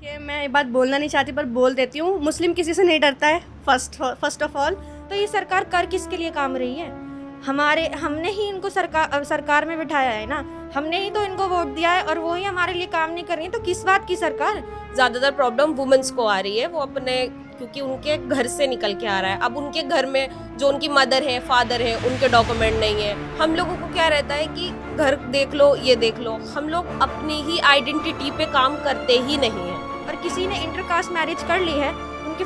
कि मैं ये बात बोलना नहीं चाहती पर बोल देती हूँ, मुस्लिम किसी से नहीं डरता है। फर्स्ट ऑफ ऑल तो ये सरकार कर किसके लिए काम रही है? हमने ही इनको सरकार में बिठाया है ना, हमने ही तो इनको वोट दिया है और वो ही हमारे लिए काम नहीं कर रही है, तो किस बात की सरकार? ज़्यादातर प्रॉब्लम वुमेन्स को आ रही है, वो अपने क्योंकि उनके घर से निकल के आ रहा है। अब उनके घर में जो उनकी मदर है, फादर है, उनके डॉक्यूमेंट नहीं है। हम लोगों को क्या रहता है कि घर देख लो, ये देख लो, हम लोग अपनी ही आइडेंटिटी पे काम करते ही नहीं है। और किसी ने इंटरकास्ट मैरिज कर ली है, उनके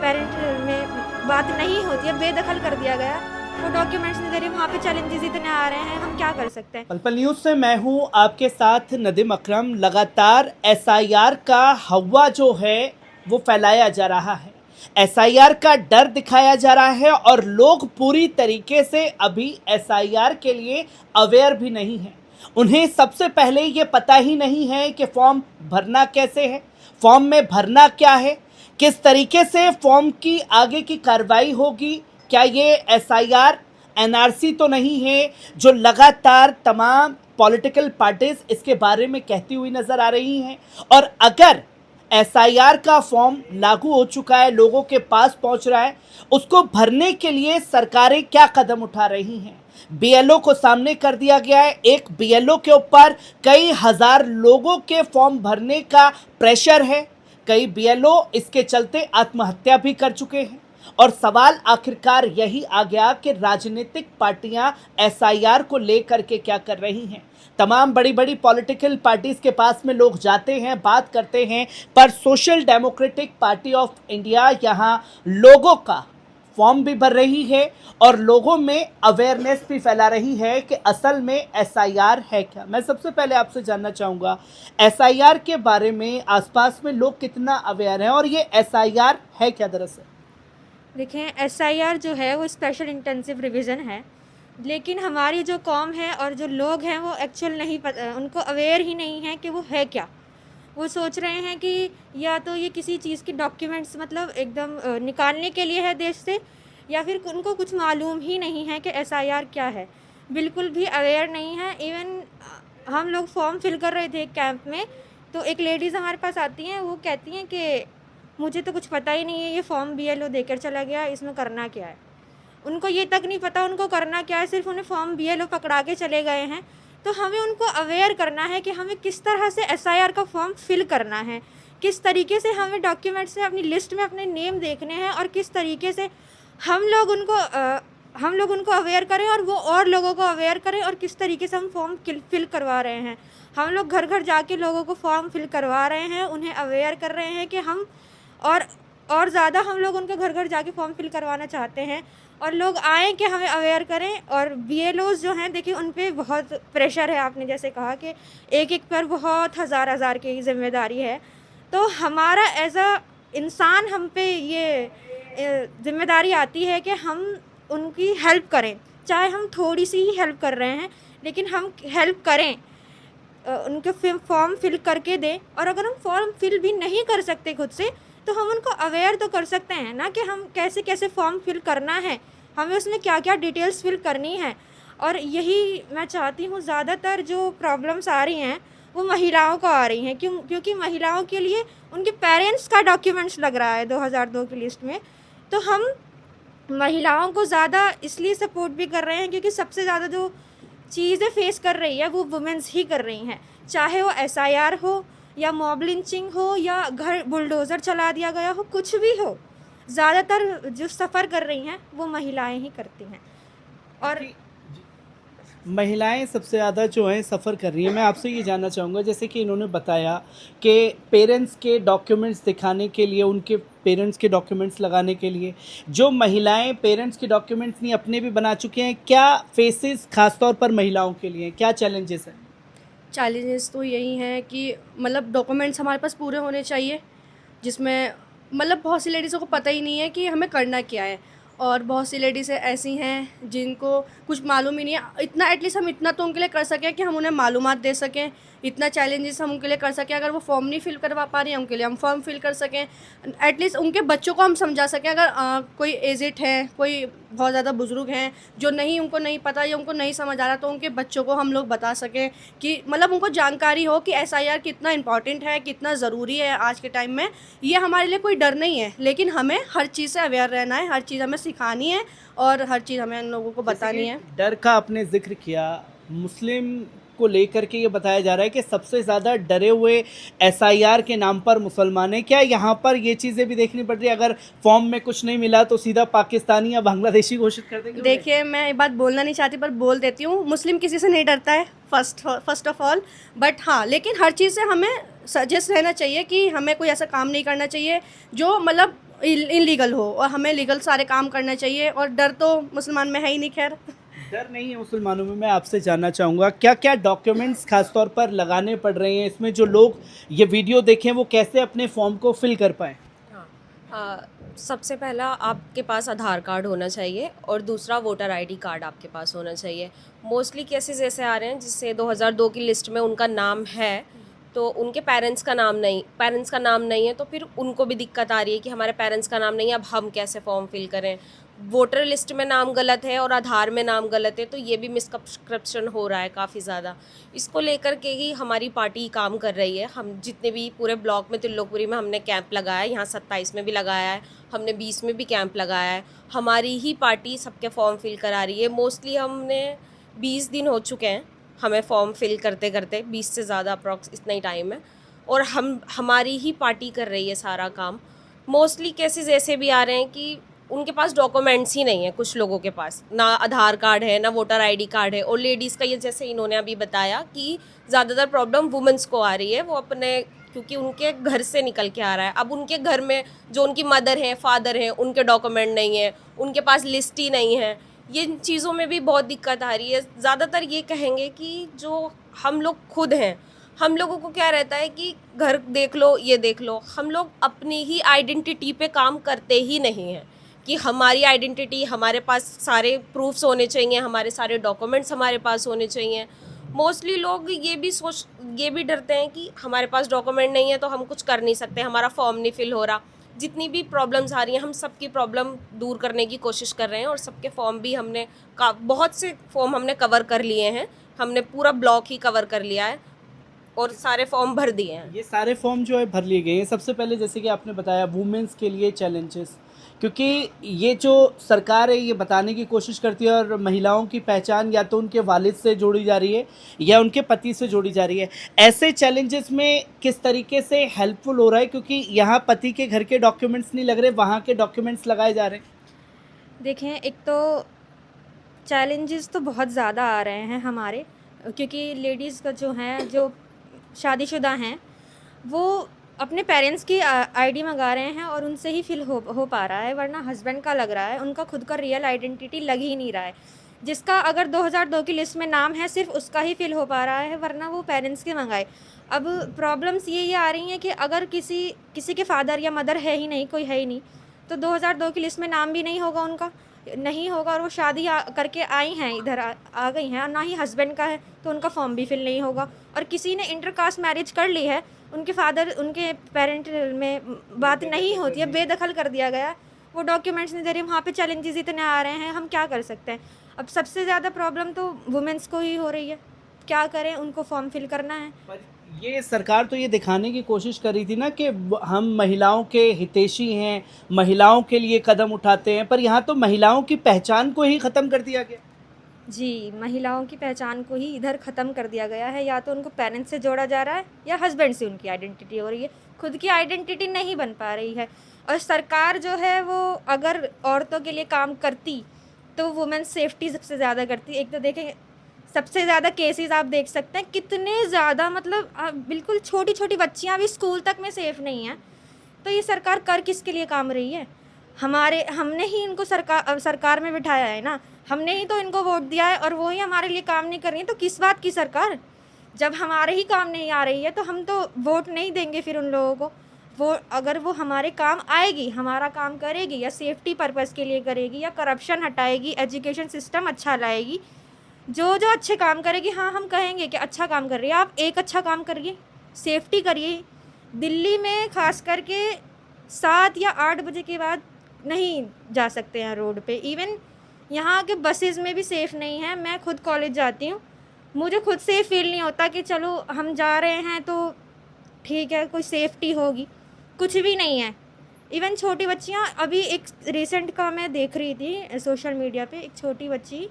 पेरेंट में बात नहीं होती है, बेदखल कर दिया गया, वो डॉक्यूमेंट्स नहीं दे रहे, वहाँ पे चैलेंजेस इतने आ रहे हैं, हम क्या कर सकते हैं? पल न्यूज से मैं हूं आपके साथ नदीम अकरम। लगातार एसआईआर का हवा जो है वो फैलाया जा रहा है, एसआईआर का डर दिखाया जा रहा है और लोग पूरी तरीके से अभी एसआईआर के लिए अवेयर भी नहीं है। उन्हें सबसे पहले ये पता ही नहीं है कि फॉर्म भरना कैसे है, फॉर्म में भरना क्या है, किस तरीके से फॉर्म की आगे की कार्रवाई होगी। क्या ये एसआईआर एनआरसी तो नहीं है, जो लगातार तमाम पॉलिटिकल पार्टीज इसके बारे में कहती हुई नजर आ रही हैं। और अगर एसआईआर का फॉर्म लागू हो चुका है, लोगों के पास पहुंच रहा है, उसको भरने के लिए सरकारें क्या कदम उठा रही हैं? बीएलओ को सामने कर दिया गया है। एक बीएलओ के ऊपर कई हजार लोगों के फॉर्म भरने का प्रेशर है। कई बीएलओ इसके चलते आत्महत्या भी कर चुके हैं। और सवाल आखिरकार यही आ गया कि राजनीतिक पार्टियां एसआईआर को लेकर के क्या कर रही हैं। तमाम बड़ी बड़ी पॉलिटिकल पार्टीज के पास में लोग जाते हैं, बात करते हैं, पर social democratic party of India यहां लोगों का फॉर्म भी भर रही है और लोगों में अवेयरनेस भी फैला रही है कि असल में एसआईआर है क्या। मैं सबसे पहले आपसे जानना चाहूँगा, एसआईआर के बारे में आसपास में लोग कितना अवेयर हैं और ये एसआईआर है क्या दरअसल? देखें, एसआईआर जो है वो स्पेशल इंटेंसिव रिवीजन है, लेकिन हमारी जो कौम है और जो लोग हैं वो एक्चुअल नहीं पता, उनको अवेयर ही नहीं है कि वो है क्या। वो सोच रहे हैं कि या तो ये किसी चीज़ की डॉक्यूमेंट्स मतलब एकदम निकालने के लिए है देश से, या फिर उनको कुछ मालूम ही नहीं है कि एसआईआर क्या है, बिल्कुल भी अवेयर नहीं है। इवन हम लोग फॉर्म फिल कर रहे थे कैंप में, तो एक लेडीज़ हमारे पास आती हैं, वो कहती हैं कि मुझे तो कुछ पता ही नहीं है, ये फॉर्म बीएलओ देकर चला गया, इसमें करना क्या है। उनको ये तक नहीं पता उनको करना क्या है, सिर्फ उन्हें फॉर्म बीएलओ पकड़ा के चले गए हैं। तो हमें उनको अवेयर करना है कि हमें किस तरह से एसआईआर का फॉर्म फिल करना है, किस तरीके से हमें डॉक्यूमेंट्स में अपनी लिस्ट में अपने नेम देखने हैं, और किस तरीके से हम लोग उनको अवेयर करें और वो और लोगों को अवेयर करें, और किस तरीके से हम फॉर्म फिल करवा रहे हैं। हम लोग घर घर जाके लोगों को फॉर्म फिल करवा रहे हैं, उन्हें अवेयर कर रहे हैं कि हम और ज़्यादा हम लोग उनके घर घर जाके फॉर्म फिल करवाना चाहते हैं, और लोग आएँ कि हमें अवेयर करें। और बीएलओज़ जो हैं, देखिए उन पे बहुत प्रेशर है, आपने जैसे कहा कि एक एक पर बहुत हज़ार की जिम्मेदारी है। तो हमारा एज अ इंसान हम पे ये जिम्मेदारी आती है कि हम उनकी हेल्प करें, चाहे हम थोड़ी सी ही हेल्प कर रहे हैं, लेकिन हम हेल्प करें, उनके फॉर्म फिल करके दें। और अगर हम फॉर्म फिल भी नहीं कर सकते खुद से, तो हम उनको अवेयर तो कर सकते हैं ना, कि हम कैसे कैसे फॉर्म फिल करना है, हमें उसमें क्या क्या डिटेल्स फिल करनी है। और यही मैं चाहती हूँ, ज़्यादातर जो प्रॉब्लम्स आ रही हैं वो महिलाओं को आ रही हैं, क्योंकि महिलाओं के लिए उनके पेरेंट्स का डॉक्यूमेंट्स लग रहा है 2002 की लिस्ट में। तो हम महिलाओं को ज़्यादा इसलिए सपोर्ट भी कर रहे हैं क्योंकि सबसे ज़्यादा जो चीज़ें फेस कर रही है वो वुमेन्स ही कर रही हैं, चाहे वो एसआईआर हो या मॉब लिंचिंग हो या घर बुलडोज़र चला दिया गया हो, कुछ भी हो, ज़्यादातर जो सफ़र कर रही हैं वो महिलाएं ही करती हैं। और महिलाएं सबसे ज़्यादा जो हैं सफ़र कर रही हैं। मैं आपसे ये जानना चाहूँगा, जैसे कि इन्होंने बताया कि पेरेंट्स के डॉक्यूमेंट्स दिखाने के लिए, उनके पेरेंट्स के डॉक्यूमेंट्स लगाने के लिए जो महिलाएं पेरेंट्स के डॉक्यूमेंट्स नहीं अपने भी बना चुके हैं, क्या फेसेस खासतौर पर महिलाओं के लिए क्या चैलेंजेस हैं? चैलेंजेस तो यही हैं कि मतलब डॉक्यूमेंट्स हमारे पास पूरे होने चाहिए, जिसमें मतलब बहुत सी लेडीज़ों को पता ही नहीं है कि हमें करना क्या है, और बहुत सी लेडीज़ ऐसी हैं जिनको कुछ मालूम ही नहीं है। इतना एटलीस्ट हम इतना तो उनके लिए कर सकें कि हम उन्हें मालूमात दे सकें, इतना चैलेंजेस हम उनके लिए कर सकें। अगर वो फॉर्म नहीं फिल करवा पा रही हैं उनके लिए हम फॉर्म फिल कर सकें, एटलीस्ट उनके बच्चों को हम समझा सकें। अगर कोई एजिड है, कोई बहुत ज़्यादा बुजुर्ग हैं जो नहीं, उनको नहीं पता या उनको नहीं समझ आ रहा, तो उनके बच्चों को हम लोग बता सकें कि मतलब उनको जानकारी हो कि SIR कितना इंपॉर्टेंट है, कितना ज़रूरी है आज के टाइम में। ये हमारे लिए कोई डर नहीं है, लेकिन हमें हर चीज़ से अवेयर रहना है, हर चीज़ हमें सिखानी है और हर चीज़ हमें उन लोगों को बतानी है। डर का आपने जिक्र किया, मुस्लिम को लेकर के ये बताया जा रहा है कि सबसे ज़्यादा डरे हुए SIR के नाम पर मुसलमान हैं। क्या यहाँ पर ये चीज़ें भी देखनी पड़ रही है, अगर फॉर्म में कुछ नहीं मिला तो सीधा पाकिस्तानी या बांग्लादेशी घोषित कर देंगे? देखिए, मैं ये बात बोलना नहीं चाहती पर बोल देती हूँ, मुस्लिम किसी से नहीं डरता है फर्स्ट ऑफ ऑल। बट हाँ, लेकिन हर चीज़ से हमें सजेस्ट रहना चाहिए कि हमें कोई ऐसा काम नहीं करना चाहिए जो मतलब इलीगल हो, और हमें लीगल सारे काम करना चाहिए। और डर तो मुसलमान में है ही नहीं। खैर, डर नहीं है मुसलमानों में। मैं आपसे जानना चाहूँगा क्या क्या डॉक्यूमेंट्स खासतौर पर लगाने पड़ रहे हैं इसमें, जो लोग ये वीडियो देखें वो कैसे अपने फॉर्म को फिल कर पाएँ? सबसे पहला आपके पास आधार कार्ड होना चाहिए और दूसरा वोटर आईडी कार्ड आपके पास होना चाहिए। मोस्टली केसेस ऐसे आ रहे हैं जिससे 2002 की लिस्ट में उनका नाम है तो उनके पेरेंट्स का नाम नहीं है, तो फिर उनको भी दिक्कत आ रही है कि हमारे पेरेंट्स का नाम नहीं है, अब हम कैसे फॉर्म फिल करें। वोटर लिस्ट में नाम गलत है और आधार में नाम गलत है, तो ये भी मिसकंसेप्शन हो रहा है काफ़ी ज़्यादा। इसको लेकर के ही हमारी पार्टी काम कर रही है। हम जितने भी पूरे ब्लॉक में, त्रिलोकपुरी में हमने कैंप लगाया है, यहाँ 27 में भी लगाया है, हमने 20 में भी कैंप लगाया है। हमारी ही पार्टी सबके फॉर्म फिल करा रही है। मोस्टली हमने 20 दिन हो चुके हैं हमें फॉर्म फिल करते करते, 20 से ज़्यादा अप्रॉक्स इतना ही टाइम है, और हमारी ही पार्टी कर रही है सारा काम। मोस्टली केसेस ऐसे भी आ रहे हैं कि उनके पास डॉक्यूमेंट्स ही नहीं है, कुछ लोगों के पास ना आधार कार्ड है ना वोटर आईडी कार्ड है। और लेडीज़ का ये जैसे इन्होंने अभी बताया कि ज़्यादातर प्रॉब्लम वुमेंस को आ रही है, वो अपने क्योंकि उनके घर से निकल के आ रहा है। अब उनके घर में जो उनकी मदर है, फादर हैं, उनके डॉक्यूमेंट नहीं है, उनके पास लिस्ट ही नहीं है। ये चीज़ों में भी बहुत दिक्कत आ रही है। ज़्यादातर ये कहेंगे कि जो हम लोग खुद हैं, हम लोगों को क्या रहता है कि घर देख लो, ये देख लो, हम लोग अपनी ही आइडेंटिटी पे काम करते ही नहीं हैं कि हमारी आइडेंटिटी, हमारे पास सारे प्रूफ्स होने चाहिए, हमारे सारे डॉक्यूमेंट्स हमारे पास होने चाहिए। मोस्टली लोग ये भी डरते हैं कि हमारे पास डॉक्यूमेंट नहीं है तो हम कुछ कर नहीं सकते, हमारा फॉर्म नहीं फिल हो रहा। जितनी भी प्रॉब्लम्स आ रही हैं, हम सबकी प्रॉब्लम दूर करने की कोशिश कर रहे हैं और सबके फॉर्म भी बहुत से फॉर्म हमने कवर कर लिए हैं। हमने पूरा ब्लॉक ही कवर कर लिया है और सारे फॉर्म भर दिए हैं। ये सारे फॉर्म जो है भर लिए गए हैं। सबसे पहले जैसे कि आपने बताया वुमेन्स के लिए चैलेंजेस, क्योंकि ये जो सरकार है ये बताने की कोशिश करती है और महिलाओं की पहचान या तो उनके वालिद से जोड़ी जा रही है या उनके पति से जोड़ी जा रही है। ऐसे चैलेंजेस में किस तरीके से हेल्पफुल हो रहा है, क्योंकि यहाँ पति के घर के डॉक्यूमेंट्स नहीं लग रहे, वहाँ के डॉक्यूमेंट्स लगाए जा रहे हैं? देखें, एक तो चैलेंजेस तो बहुत ज़्यादा आ रहे हैं हमारे, क्योंकि लेडीज़ का जो हैं, जो शादीशुदा हैं, वो अपने पेरेंट्स की आईडी मंगा रहे हैं और उनसे ही फिल हो पा रहा है, वरना हस्बैंड का लग रहा है। उनका खुद का रियल आइडेंटिटी लग ही नहीं रहा है। जिसका अगर 2002 की लिस्ट में नाम है, सिर्फ उसका ही फिल हो पा रहा है, वरना वो पेरेंट्स के मंगाए। अब प्रॉब्लम्स ये आ रही हैं कि अगर किसी के फादर या मदर है ही नहीं, कोई है ही नहीं, तो 2002 की लिस्ट में नाम भी नहीं होगा, उनका नहीं होगा, और वो शादी करके आई हैं, इधर आ गई हैं, और ना ही हस्बैंड का है, तो उनका फॉर्म भी फिल नहीं होगा। और किसी ने इंटरकास्ट मैरिज कर ली है, उनके पेरेंट में बात नहीं होती है, बेदखल कर दिया गया, वो डॉक्यूमेंट्स नहीं दे रही। वहाँ पे चैलेंजेस इतने आ रहे हैं, हम क्या कर सकते हैं। अब सबसे ज़्यादा प्रॉब्लम तो वुमेंस को ही हो रही है, क्या करें, उनको फॉर्म फिल करना है। पर ये सरकार तो ये दिखाने की कोशिश कर रही थी ना कि हम महिलाओं के हितैषी हैं, महिलाओं के लिए कदम उठाते हैं, पर यहाँ तो महिलाओं की पहचान को ही ख़त्म कर दिया गया। जी, महिलाओं की पहचान को ही इधर ख़त्म कर दिया गया है। या तो उनको पेरेंट्स से जोड़ा जा रहा है या हस्बैंड से उनकी आइडेंटिटी हो रही है, खुद की आइडेंटिटी नहीं बन पा रही है। और सरकार जो है वो अगर औरतों के लिए काम करती तो वुमेन सेफ्टी सबसे ज़्यादा करती। एक तो देखें, सबसे ज़्यादा केसेस आप देख सकते हैं कितने ज़्यादा, मतलब बिल्कुल छोटी छोटी बच्चियाँ भी स्कूल तक में सेफ़ नहीं हैं। तो ये सरकार कर किसके लिए काम रही है? हमने ही इनको सरकार में बिठाया है ना, हमने ही तो इनको वोट दिया है, और वो ही हमारे लिए काम नहीं कर रही है, तो किस बात की सरकार? जब हमारे ही काम नहीं आ रही है तो हम तो वोट नहीं देंगे फिर उन लोगों को। वो अगर वो हमारे काम आएगी, हमारा काम करेगी, या सेफ्टी पर्पस के लिए करेगी, या करप्शन हटाएगी, एजुकेशन सिस्टम अच्छा लाएगी, जो जो अच्छे काम करेगी, हाँ हम कहेंगे कि अच्छा काम कर रही है। आप एक अच्छा काम करिए, सेफ्टी करिए। दिल्ली में खास करके 7 या 8 बजे के बाद नहीं जा सकते हैं रोड पे। इवन यहाँ के बसेस में भी सेफ़ नहीं है। मैं खुद कॉलेज जाती हूँ, मुझे खुद सेफ फील नहीं होता कि चलो हम जा रहे हैं तो ठीक है, कोई सेफ्टी होगी, कुछ भी नहीं है। इवन छोटी बच्चियाँ, अभी एक रिसेंट का मैं देख रही थी सोशल मीडिया पे, एक छोटी बच्ची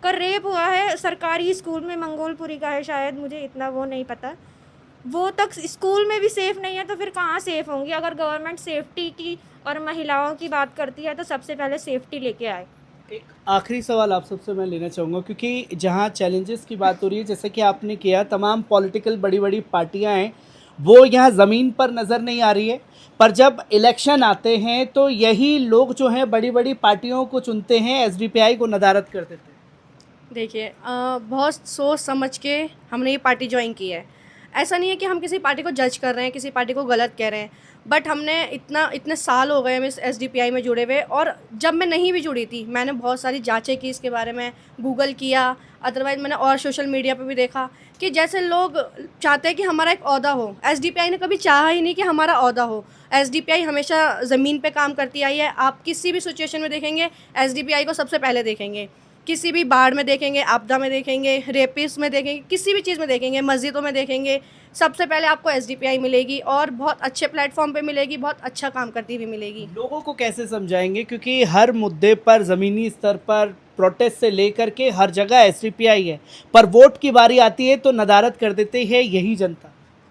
का रेप हुआ है सरकारी स्कूल में, मंगोलपुरी का है शायद, मुझे इतना वो नहीं पता। वो तक स्कूल में भी सेफ़ नहीं है तो फिर कहाँ सेफ़ होंगी? अगर गवर्नमेंट सेफ्टी की और महिलाओं की बात करती है तो सबसे पहले सेफ्टी लेके आए। एक आखिरी सवाल आप सबसे मैं लेना चाहूँगा, क्योंकि जहाँ चैलेंजेस की बात हो रही है, जैसे कि आपने किया, तमाम पॉलिटिकल बड़ी बड़ी पार्टियाँ हैं वो यहाँ ज़मीन पर नज़र नहीं आ रही है, पर जब इलेक्शन आते हैं तो यही लोग जो हैं बड़ी बड़ी पार्टियों को चुनते हैं, एसडीपीआई को नदारद कर देते हैं। देखिए, बहुत सोच समझ के हमने ये पार्टी ज्वाइन की है। ऐसा नहीं है कि हम किसी पार्टी को जज कर रहे हैं, किसी पार्टी को गलत कह रहे हैं, बट हमने इतने साल हो गए हम इस एसडीपीआई में जुड़े हुए। और जब मैं नहीं भी जुड़ी थी, मैंने बहुत सारी जांचें की इसके बारे में, गूगल किया, अदरवाइज मैंने और सोशल मीडिया पे भी देखा कि जैसे लोग चाहते हैं कि हमारा एक ओहदा हो, एसडीपीआई ने कभी चाहा ही नहीं कि हमारा ओहदा हो। एसडीपीआई हमेशा ज़मीन पे काम करती आई है। आप किसी भी सिचुएशन में देखेंगे एसडीपीआई को सबसे पहले देखेंगे, किसी भी बाढ़ में देखेंगे, आपदा में देखेंगे, रेपिस में देखेंगे, किसी भी चीज़ में देखेंगे, मस्जिदों में देखेंगे, सबसे पहले आपको एसडीपीआई मिलेगी और बहुत अच्छे प्लेटफॉर्म पे मिलेगी, बहुत अच्छा काम करती हुई मिलेगी। लोगों को कैसे समझाएंगे, क्योंकि हर मुद्दे पर ज़मीनी स्तर पर प्रोटेस्ट से लेकर के हर जगह एसडीपीआई है, पर वोट की बारी आती है तो नदारद कर देते हैं यही जनता।